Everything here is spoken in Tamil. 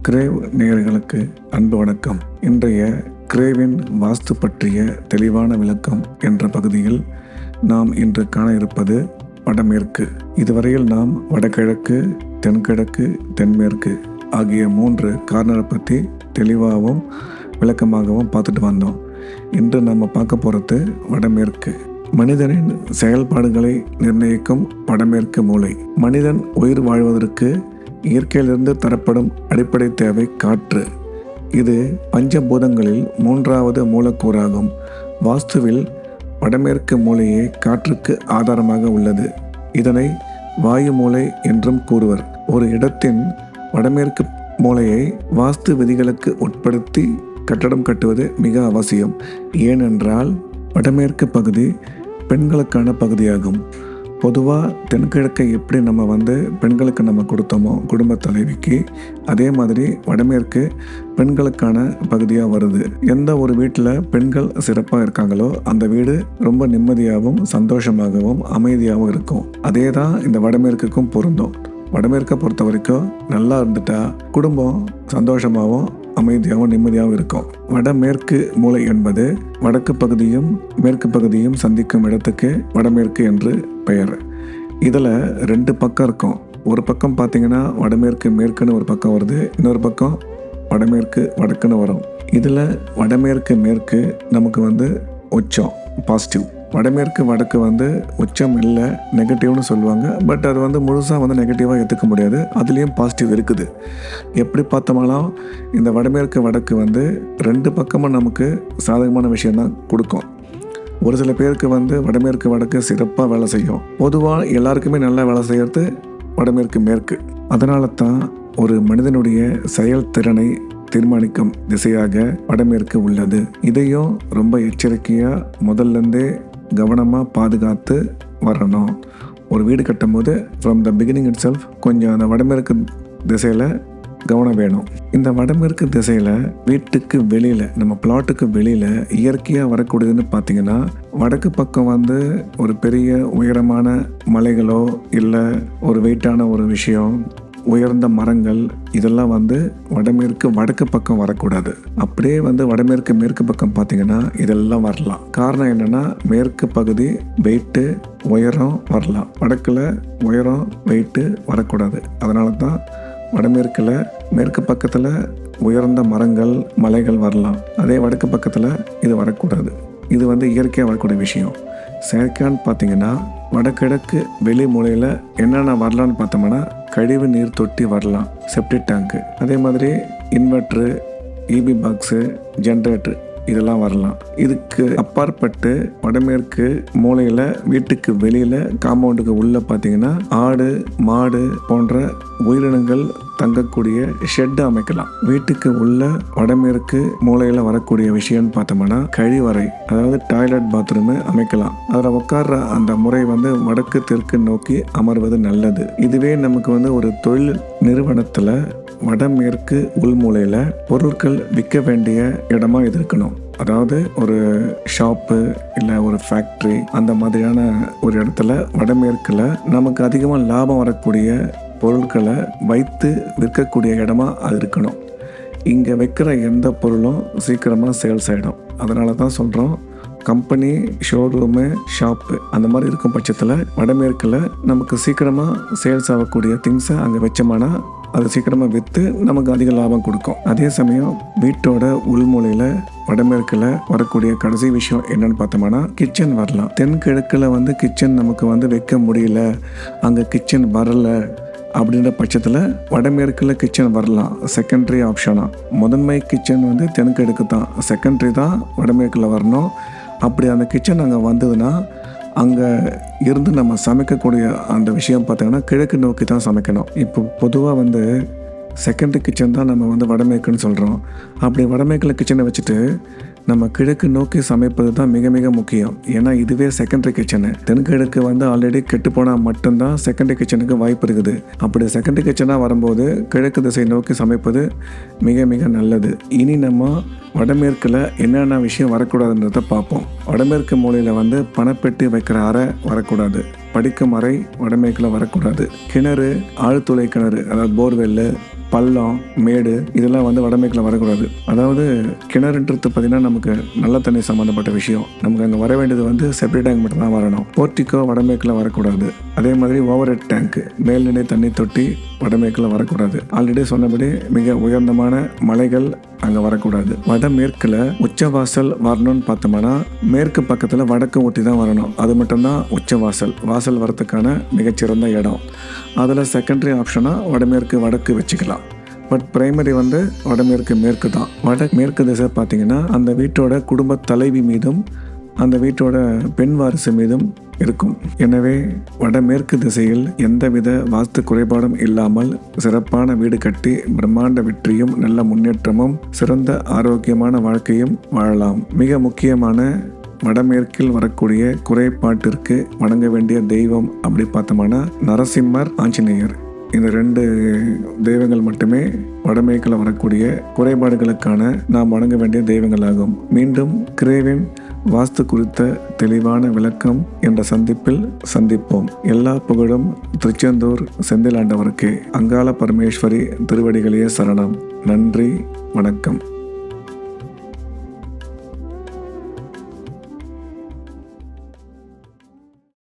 கிரேவ் நேயர்களுக்கு அன்பு வணக்கம். இன்றைய கிரேவின் வாஸ்து பற்றிய தெளிவான விளக்கம் என்ற பகுதியில் நாம் இன்று காண இருப்பது வடமேற்கு. இதுவரையில் நாம் வடகிழக்கு, தென்கிழக்கு, தென்மேற்கு ஆகிய 3 கார்னரை பற்றி தெளிவாகவும் விளக்கமாகவும் பார்த்துட்டு வந்தோம். இன்று நம்ம பார்க்க போகிறது வடமேற்கு. மனிதனின் செயல்பாடுகளை நிர்ணயிக்கும் வடமேற்கு மூலை. மனிதன் உயிர் வாழ்வதற்கு இயற்கையிலிருந்து தரப்படும் அடிப்படை தேவை காற்று. இது பஞ்சபூதங்களில் 3வது மூலக்கூறாகும். வாஸ்துவில் வடமேற்கு மூலையே காற்றுக்கு ஆதாரமாக உள்ளது. இதனை வாயு மூலை என்றும் கூறுவர். ஒரு இடத்தின் வடமேற்கு மூலையை வாஸ்து விதிகளுக்கு உட்படுத்தி கட்டடம் கட்டுவது மிக அவசியம். ஏனென்றால் வடமேற்கு பகுதி பெண்களுக்கான பகுதியாகும். பொதுவாக தென்கிழக்கை எப்படி நம்ம பெண்களுக்கு நம்ம கொடுத்தோமோ குடும்ப தலைவிக்கு, அதே மாதிரி வடமேற்கு பெண்களுக்கான பகுதியாக வருது. எந்த ஒரு வீட்டில் பெண்கள் சிறப்பாக இருக்காங்களோ அந்த வீடு ரொம்ப நிம்மதியாகவும் சந்தோஷமாகவும் அமைதியாகவும் இருக்கும். அதே தான் இந்த வடமேற்குக்கும் பொருந்தும். வடமேற்கை பொறுத்த வரைக்கும் நல்லா இருந்துட்டா குடும்பம் சந்தோஷமாகவும் அமைதியாகவும் நிம்மதியாகவும் இருக்கும். வடமேற்கு மூலை என்பது வடக்கு பகுதியும் மேற்கு பகுதியும் சந்திக்கும் இடத்துக்கு வடமேற்கு என்று பெயர். இதில் 2 பக்கம் இருக்கும். ஒரு பக்கம் பார்த்தீங்கன்னா வடமேற்கு மேற்குன்னு ஒரு பக்கம் வருது, இன்னொரு பக்கம் வடமேற்கு வடக்குன்னு வரும். இதில் வடமேற்கு மேற்கு நமக்கு உச்சம், பாசிட்டிவ். வடமேற்கு வடக்கு உச்சம் இல்லை, நெகட்டிவ்னு சொல்லுவாங்க. பட் அது முழுசாக நெகட்டிவாக ஏற்றுக்க முடியாது. அதுலேயும் பாசிட்டிவ் இருக்குது. எப்படி பார்த்தோம்னாலும் இந்த வடமேற்கு வடக்கு 2 பக்கமும் நமக்கு சாதகமான விஷயந்தான் கொடுக்கும். ஒரு சில பேருக்கு வடமேற்கு வடக்கு சிறப்பாக வேலை செய்யும். பொதுவாக எல்லாருக்குமே நல்லா வேலை செய்கிறது வடமேற்கு மேற்கு. அதனால தான் ஒரு மனிதனுடைய செயல்திறனை தீர்மானிக்கும் திசையாக வடமேற்கு உள்ளது. இதையும் ரொம்ப எச்சரிக்கையாக முதல்லேருந்தே கவனமாக பாதுகாத்து வரணும். ஒரு வீடு கட்டும் போது from the beginning it self கொஞ்சம் அந்த வடமேற்கு திசையில் கவனம் வேணும். இந்த வடமேற்கு திசையில் வீட்டுக்கு வெளியில், நம்ம பிளாட்டுக்கு வெளியில் இயற்கையாக வரக்கூடியதுன்னு பார்த்தீங்கன்னா வடக்கு பக்கம் ஒரு பெரிய உயரமான மலைகளோ இல்லை ஒரு வெயிட்டான ஒரு விஷயம், உயர்ந்த மரங்கள், இதெல்லாம் வடமேற்கு வடக்கு பக்கம் வரக்கூடாது. அப்படியே வடமேற்கு மேற்கு பக்கம் பார்த்தீங்கன்னா இதெல்லாம் வரலாம். காரணம் என்னென்னா மேற்கு பகுதி வெயிட்டு உயரம் வரலாம், வடக்கில் உயரம் வெயிட்டு வரக்கூடாது. அதனால தான் வடமேற்கில் மேற்கு பக்கத்தில் உயர்ந்த மரங்கள் மலைகள் வரலாம், அதே வடக்கு பக்கத்தில் இது வரக்கூடாது. இது இயற்கையாக வரக்கூடிய விஷயம். செயற்கையான்னு பார்த்தீங்கன்னா வடகிழக்கு வெளி மூலையில் என்னென்ன வரலான்னு பார்த்தோம்னா கழிவு நீர் தொட்டி வரலாம், செப்டிக் டேங்க்கு, அதே மாதிரி இன்வெர்ட்ரு, இபி பாக்ஸு, ஜென்ரேட்டர் இதெல்லாம் வரலாம். இதுக்கு அப்பாற்பட்டு வடமேற்கு மூலையில் வீட்டுக்கு வெளியில் காம்பவுண்டுக்கு உள்ளே பார்த்தீங்கன்னா ஆடு மாடு போன்ற உயிரினங்கள் தங்கக்கூடிய ஷெட் அமைக்கலாம். வீட்டுக்கு உள்ள வடமேற்கு மூலையில் வரக்கூடிய விஷயம்னு பார்த்தோம்னா கழிவறை, அதாவது டாய்லெட் பாத்ரூமு அமைக்கலாம். அதில் உட்கார்ற அந்த முறை வடக்கு தெற்கு நோக்கி அமர்வது நல்லது. இதுவே நமக்கு ஒரு தொழில் நிறுவனத்தில் வடமேற்கு உள்மூலையில் பொருட்கள் விற்க வேண்டிய இடமா இது இருக்கணும். அதாவது ஒரு ஷாப்பு இல்லை ஒரு ஃபேக்ட்ரி, அந்த மாதிரியான ஒரு இடத்துல வடமேற்கில் நமக்கு அதிகமாக லாபம் வரக்கூடிய பொருட்களை வைத்து விற்கக்கூடிய இடமா அது இருக்கணும். இங்கே வைக்கிற எந்த பொருளும் சீக்கிரமாக சேல்ஸ் ஆகிடும். அதனால தான் சொல்கிறோம், கம்பெனி, ஷோரூமு, ஷாப்பு அந்த மாதிரி இருக்கும் பட்சத்தில் வடமேற்கில் நமக்கு சீக்கிரமாக சேல்ஸ் ஆகக்கூடிய திங்ஸை அங்கே வச்சோம்னா அது சீக்கிரமாக விற்று நமக்கு அதிக லாபம் கொடுக்கும். அதே சமயம் வீட்டோட உள்மூலையில் வடமேற்கில் வரக்கூடிய கடைசி விஷயம் என்னன்னு பார்த்தோம்னா கிச்சன் வரலாம். தென்கிழக்கில் கிச்சன் நமக்கு வைக்க முடியல, அங்கே கிச்சன் வரலை அப்படின்ற பட்சத்தில் வடமேற்கில் கிச்சன் வரலாம், செகண்டரி ஆப்ஷனாக. முதன்மை கிச்சன் தென்கிழக்கு தான், செகண்டரி தான் வடமேற்கில் வரணும். அப்படி அந்த கிச்சன் அங்கே வந்ததுன்னா அங்கே இருந்து நம்ம சமைக்கக்கூடிய அந்த விஷயம் பார்த்தீங்கன்னா கிழக்கு நோக்கி தான் சமைக்கணும். இப்போ பொதுவாக செகண்டரி கிச்சன் தான் நம்ம வடமேற்குன்னு சொல்கிறோம். அப்படி வடமேற்கில் கிச்சனை வச்சுட்டு நம்ம கிழக்கு நோக்கி சமைப்பது தான் மிக மிக முக்கியம். ஏன்னா இதுவே செகண்டரி கிச்சனு. தென்கிழக்கு ஆல்ரெடி கெட்டு போனால் மட்டும்தான் செகண்டரி கிச்சனுக்கு வாய்ப்பு இருக்குது. அப்படி செகண்டரி கிச்சனாக வரும்போது கிழக்கு திசை நோக்கி சமைப்பது மிக மிக நல்லது. இனி நம்ம வடமேற்கில் என்னென்ன விஷயம் வரக்கூடாதுன்றதை பார்ப்போம். வடமேற்கு மூலையில் பணப்பெட்டி வைக்கிற அறை வரக்கூடாது. படிக்கும் அறை வடமேற்கில் வரக்கூடாது. கிணறு, ஆழ்துளை கிணறு, அதாவது போர்வெல்லு, பள்ளம், மேடு, இதெல்லாம் வடமேற்கில் வரக்கூடாது. அதாவது கிணறுன்றது பார்த்திங்கன்னா நமக்கு நல்ல தண்ணி சம்மந்தப்பட்ட விஷயம். நமக்கு அங்கே வர வேண்டியது செப்டி டேங்க் மட்டும் தான் வரணும். போர்ட்டிக்கோ வடமேற்கில் வரக்கூடாது. அதே மாதிரி ஓவர் ஹெட் டேங்க், மேல்நிலை தண்ணி தொட்டி வடமேற்கில் வரக்கூடாது. ஆல்ரெடி சொன்னபடி மிக உயர்ந்தமான மலைகள் அங்கே வரக்கூடாது. வடமேற்கில் உச்சவாசல் வரணும்னு பார்த்தோம்னா மேற்கு பக்கத்தில் வடக்கு ஒட்டி தான் வரணும். அது மட்டும்தான் உச்சவாசல். வாசல் வரத்துக்கான மிகச்சிறந்த இடம். அதில் செகண்டரி ஆப்ஷனாக வடக்கு வச்சுக்கலாம். பட் பிரைமரி வடமேற்கு மேற்கு தான். வடமேற்கு திசை பார்த்தீங்கன்னா அந்த வீட்டோட குடும்ப தலைவி மீதும் அந்த வீட்டோட பெண் வாரிசு மீதும் இருக்கும். எனவே வடமேற்கு திசையில் எந்தவித வாஸ்து குறைபாடும் இல்லாமல் சிறப்பான வீடு கட்டி பிரம்மாண்ட வெற்றியும் நல்ல முன்னேற்றமும் சிறந்த ஆரோக்கியமான வாழ்க்கையும் வாழலாம். மிக முக்கியமான வடமேற்கில் வரக்கூடிய குறைபாட்டிற்கு வணங்க வேண்டிய தெய்வம் அப்படி பார்த்தோம்னா நரசிம்மர், ஆஞ்சநேயர். இந்த 2 தெய்வங்கள் மட்டுமே வடமேற்கில் வரக்கூடிய குறைபாடுகளுக்கான நாம் வணங்க வேண்டிய தெய்வங்களாகும். மீண்டும் கிரேவின் வாஸ்து குறித்த தெளிவான விளக்கம் என்ற சந்திப்பில் சந்திப்போம். எல்லா புகழும் திருச்செந்தூர் செந்தில் ஆண்டவருக்கே. அங்காள பரமேஸ்வரி திருவடிகளே சரணம். நன்றி, வணக்கம்.